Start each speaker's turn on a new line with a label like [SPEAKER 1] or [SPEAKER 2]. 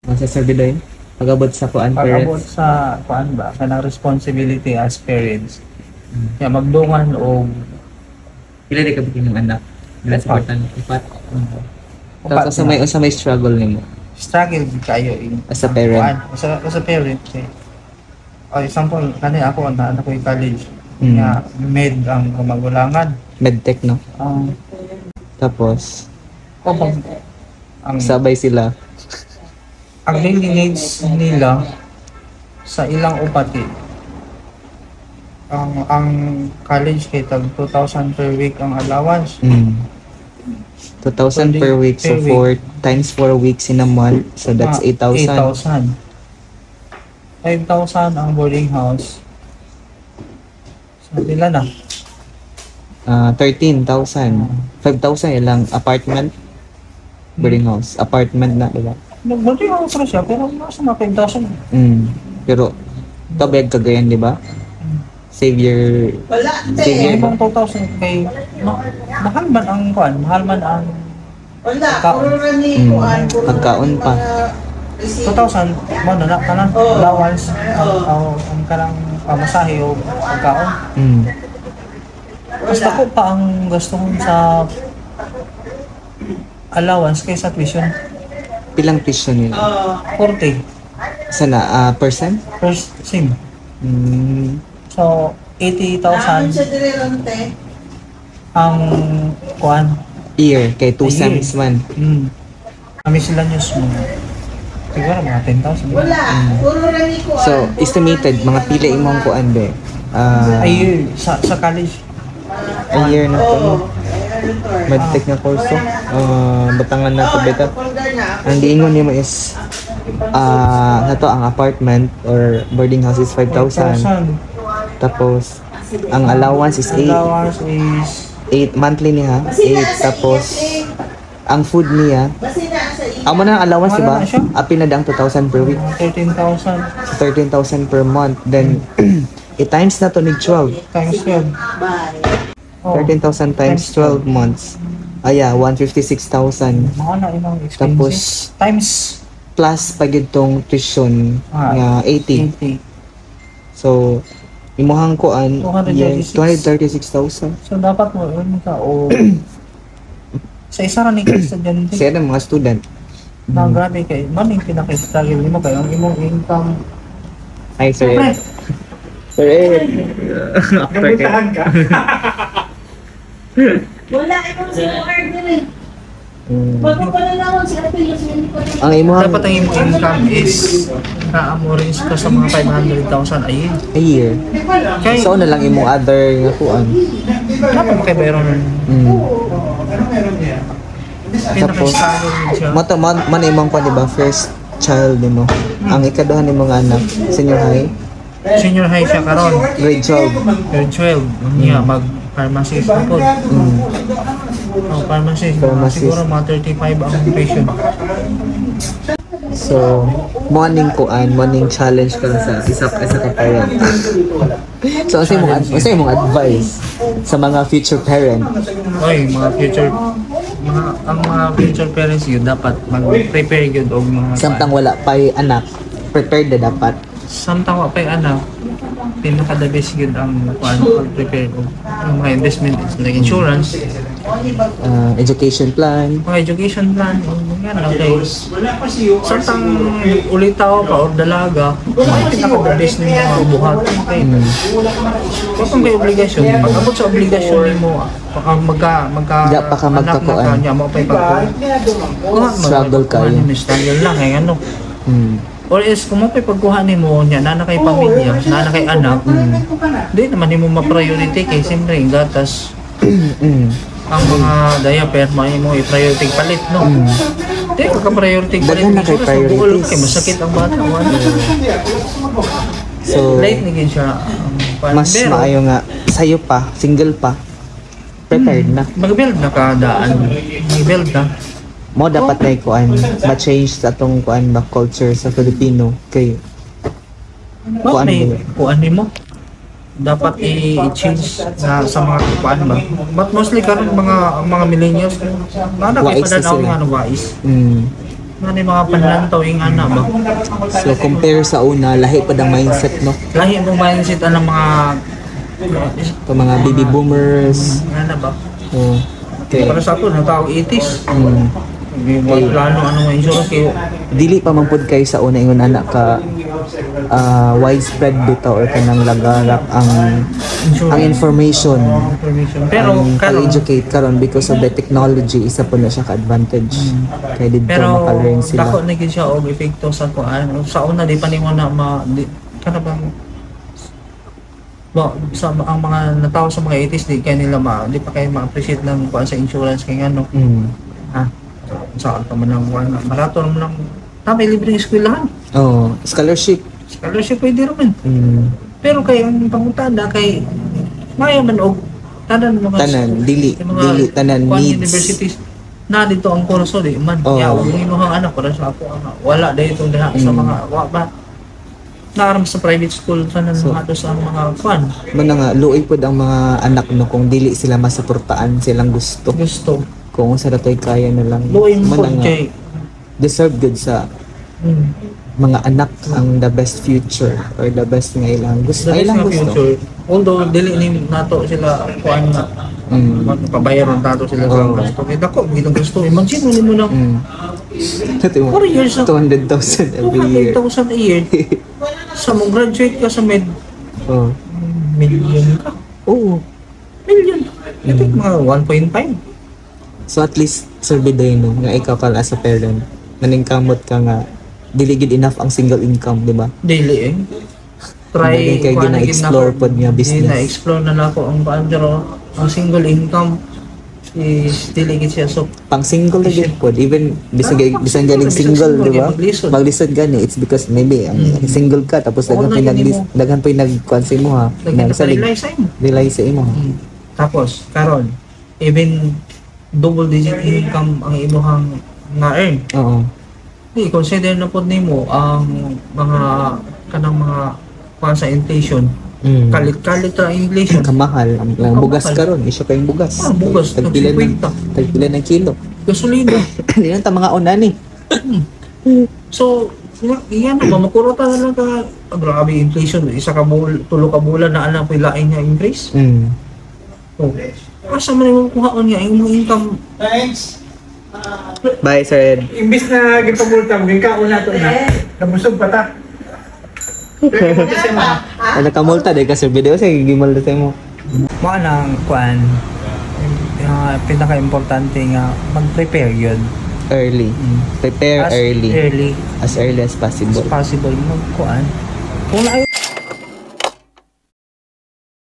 [SPEAKER 1] Sa servidor, pag-abot sa kuan
[SPEAKER 2] Pag-abot
[SPEAKER 1] parents.
[SPEAKER 2] sa kuan ba kanang responsibility as parents. Ya magdungan og
[SPEAKER 1] Pila di ka bikin ng anak? Ilan sa
[SPEAKER 2] Upat.
[SPEAKER 1] portan? Upat.
[SPEAKER 2] upat
[SPEAKER 1] Tapos sa may struggle nimo
[SPEAKER 2] struggle gid kayo
[SPEAKER 1] as a parent.
[SPEAKER 2] As a parent. Example, kani ako na anak ko yung college.
[SPEAKER 1] Mm.
[SPEAKER 2] Nga, med ang magulangan.
[SPEAKER 1] Medtech, no?
[SPEAKER 2] Ang
[SPEAKER 1] Tapos,
[SPEAKER 2] ang
[SPEAKER 1] sabay sila.
[SPEAKER 2] ang daily needs nila sa ilang upati. Ang college kay tag 2,000 per week ang allowance.
[SPEAKER 1] 2,000 per week. So,
[SPEAKER 2] Per
[SPEAKER 1] 4 times 4 weeks in a month. So, that's 8,000.
[SPEAKER 2] 5,000 ang boarding house. So, ilan na?
[SPEAKER 1] 13,000. 5,000 ilang apartment. Boarding house. Apartment na, diba?
[SPEAKER 2] Boarding house na siya, pero nasa mga 5,000.
[SPEAKER 1] Pero, tabeg kagayan, diba? Savior.
[SPEAKER 2] Kaya ibang 2,000 kay mahal man ang kuan, mahal man ang
[SPEAKER 1] Pagkaon pa.
[SPEAKER 2] 2,000 mo na kanang allowance ang kanang pamasahe o pagkaon. Basta ko pa ang gusto ko sa allowance kaysa tuition.
[SPEAKER 1] Pilang tuition nila?
[SPEAKER 2] 40
[SPEAKER 1] Sana, percent?
[SPEAKER 2] first sim. So 80,000 ang kuan.
[SPEAKER 1] Year, kay 2
[SPEAKER 2] A year.
[SPEAKER 1] sems man.
[SPEAKER 2] Kami sila news mo. Siguro mga 10,000.
[SPEAKER 1] So, estimated, mga pila imong kuan be?
[SPEAKER 2] A year sa college.
[SPEAKER 1] A year na to. Medtech na kurso. Batangan na to beta. Ang giingon nimo is nato ang apartment or boarding house is 5,000.
[SPEAKER 2] 5,000.
[SPEAKER 1] Tapos ang allowance is 8.
[SPEAKER 2] Allowance is
[SPEAKER 1] 8 monthly niya. 8 tapos ang food niya. Amo na ang allowance,
[SPEAKER 2] Wala
[SPEAKER 1] diba?
[SPEAKER 2] na siya.
[SPEAKER 1] Apil na dang 2,000 per week.
[SPEAKER 2] 13,000
[SPEAKER 1] So 13,000 per month. Then i-times na to ni 12.
[SPEAKER 2] times 12.
[SPEAKER 1] 13,000 times 12 months. 156,000.
[SPEAKER 2] Mga na imong
[SPEAKER 1] Tapos
[SPEAKER 2] expenses. Times
[SPEAKER 1] plus pag itong tuition nga 80.
[SPEAKER 2] 80.
[SPEAKER 1] So imuhang kuan
[SPEAKER 2] 236.
[SPEAKER 1] 236,000.
[SPEAKER 2] So dapat mo earn ka o sa isa ra ni ka estudyante.
[SPEAKER 1] Kasi yan ang mga student.
[SPEAKER 2] Na grabe kay man yung pinaka-struggle nimo kay ang imong income.
[SPEAKER 1] Hi sir.
[SPEAKER 2] Siyempre,
[SPEAKER 1] Sir After
[SPEAKER 2] nabutahan ka.
[SPEAKER 3] Wala, ikaw si Ward din eh. Bago pa na naman si Ate Yasmin ko.
[SPEAKER 1] Ang imuhang
[SPEAKER 2] Dapat ang imong income is na-amorins ka sa mga 500,000 a year.
[SPEAKER 1] a year.
[SPEAKER 2] Kay
[SPEAKER 1] So na lang imong other nga kuan.
[SPEAKER 2] dapat mo kay meron
[SPEAKER 1] Tapos
[SPEAKER 2] pinaka-struggle siya.
[SPEAKER 1] man imong kuan diba first child nimo. Ang ikaduha nimo nga anak senior high,
[SPEAKER 2] Senior high siya karon.
[SPEAKER 1] grade 12.
[SPEAKER 2] Grade 12. Niya mag-pharmacist na po. Pharmacist.
[SPEAKER 1] Pharmacist.
[SPEAKER 2] Siguro mga 35 ang patient.
[SPEAKER 1] So, morning challenge ka sa isa ka parent. So, ano mong advice sa mga future parent?
[SPEAKER 2] Oy, ang mga future parents yun dapat mag-prepare yun og mga
[SPEAKER 1] Samtang wala pa'y anak, prepared na dapat.
[SPEAKER 2] samtang wa pay anak pinaka the best yun ang pag-prepare og ang mga investment like insurance,
[SPEAKER 1] Education plan.
[SPEAKER 2] mga education plan, yan okay. Samtang ulitaw ka or dalaga, ang pinaka the best nimo nga buhat kay kung kung may obligasyon, pag-abot sa obligasyon nimo magka
[SPEAKER 1] Di pa ka magkakuan.
[SPEAKER 2] nya mo pay pag
[SPEAKER 1] Struggle kayo.
[SPEAKER 2] struggle lang kay ano. Or else, kung mo pagkuhanin mo niya, na kay pamilya, na kay anak, di naman mo ma-priority kay siyempre, gatas, ang mga diaper, mo i-priority palit, no? Di ka ka-priority palit,
[SPEAKER 1] Daghan na kay
[SPEAKER 2] so, buol
[SPEAKER 1] priorities.
[SPEAKER 2] kay masakit ang bata.
[SPEAKER 1] So,
[SPEAKER 2] Late na gin siya.
[SPEAKER 1] mas
[SPEAKER 2] Pero,
[SPEAKER 1] maayo nga sayo pa, single pa. Prepared na.
[SPEAKER 2] mag-build na kadaan. Mag-build na.
[SPEAKER 1] Mo dapat na kuan ma-change sa atong kuan ba culture sa Filipino kay
[SPEAKER 2] Bakit may kuan mo? Dapat i-change sa mga kuan ba? But mostly karon mga millennials, nana kay
[SPEAKER 1] Wais na
[SPEAKER 2] padanaw
[SPEAKER 1] sila.
[SPEAKER 2] nga wais. Nga ni mga panlantaw yung ana ba?
[SPEAKER 1] So compare sa una, lahi pa ang mindset no.
[SPEAKER 2] Lahi mong mindset ng mga
[SPEAKER 1] Ito mga baby boomers.
[SPEAKER 2] ana ba?
[SPEAKER 1] Oh. Okay.
[SPEAKER 2] Para sa ako, natawag 80s. Plano ano mga insurance kayo.
[SPEAKER 1] Dili pa man pud kay sa una ingon anak ka widespread bitaw or kanang lagarap ang information.
[SPEAKER 2] Pero karon
[SPEAKER 1] educate karon because of the technology isa po na siya ka advantage. Kay dito
[SPEAKER 2] pero
[SPEAKER 1] makalearn sila.
[SPEAKER 2] dako na gid siya og epekto sa kuan. Sa una di pa nimo na kana bang sa ang mga natawo sa mga 80s di kay nila di pa kay ma-appreciate ng kuan sa insurance kay ano. Ha. Sa alta man ng kuan, barato naman ng may libreng eskwelahan.
[SPEAKER 1] Oh, scholarship.
[SPEAKER 2] Scholarship pwede naman. Pero kay ang panguntada kay maya man og tanan
[SPEAKER 1] dili tanan
[SPEAKER 2] kuan
[SPEAKER 1] needs.
[SPEAKER 2] Universities na dito ang kurso di man.
[SPEAKER 1] Oh.
[SPEAKER 2] Ya, ug imong anak para sa ako wala dito diha sa mga wa ba naaram sa private school sa mga sa mga kuan.
[SPEAKER 1] Man nga luoy pud ang mga anak no kung dili sila masuportaan silang gusto. Kung sa datoy kaya na lang.
[SPEAKER 2] Luoy mo
[SPEAKER 1] man nga
[SPEAKER 2] kay
[SPEAKER 1] deserve good sa mga anak ang the best future or the best nga ilang gusto. Ilang gusto.
[SPEAKER 2] Future. Although dili ni nato sila kuan nga magpabayaran tato sila sa gusto. Kaya dako gitong gusto. Imagine mo na 4 years
[SPEAKER 1] 200,000 every year.
[SPEAKER 2] 200,000 a year. Sa mo graduate ka sa
[SPEAKER 1] Oh.
[SPEAKER 2] million ka.
[SPEAKER 1] Oo.
[SPEAKER 2] Million. I think mga 1.5.
[SPEAKER 1] So at least survey no nga ikaw ka as a parent naningkamot ka nga dili gid enough ang single income, di ba?
[SPEAKER 2] Daily Try
[SPEAKER 1] kay gina-explore pod nga business.
[SPEAKER 2] Gina-explore na nako ang paandro ang single income is dili gid siya so
[SPEAKER 1] Pang single na gid pod even bisan galing single, di ba? Maglisod gani it's because maybe single ka tapos daghan pa nagkuan sa imo ha. Rely sa imo.
[SPEAKER 2] Tapos karon even double digit income ang imuhang na-earn.
[SPEAKER 1] Oo.
[SPEAKER 2] I-consider na po nimo ang mga kanang mga kuan sa inflation. Kalit-kalit ra inflation.
[SPEAKER 1] Kamahal ang bugas karon, isyo kay bugas.
[SPEAKER 2] Bugas
[SPEAKER 1] tagpila ng kilo.
[SPEAKER 2] Gasolina.
[SPEAKER 1] Diyan ta mga una ni.
[SPEAKER 2] So, iyan ba makurota na lang ka grabe inflation isa ka tulo ka bulan na alang pilain nga increase. Oh. Asa man yung kuhaon nga imong income.
[SPEAKER 3] Thanks.
[SPEAKER 1] Bye sir Ed.
[SPEAKER 4] Imbis na gipamulta mo kaon nato na. Nabusog pa ta.
[SPEAKER 1] Nakamulta dahil ka sa video sa gimulta sa mo.
[SPEAKER 2] Mga nang kuan pinaka-importante nga mag-prepare yun.
[SPEAKER 1] Early. Prepare
[SPEAKER 2] As
[SPEAKER 1] early.
[SPEAKER 2] early
[SPEAKER 1] As early as possible.
[SPEAKER 2] as possible mag-kuan. Kung na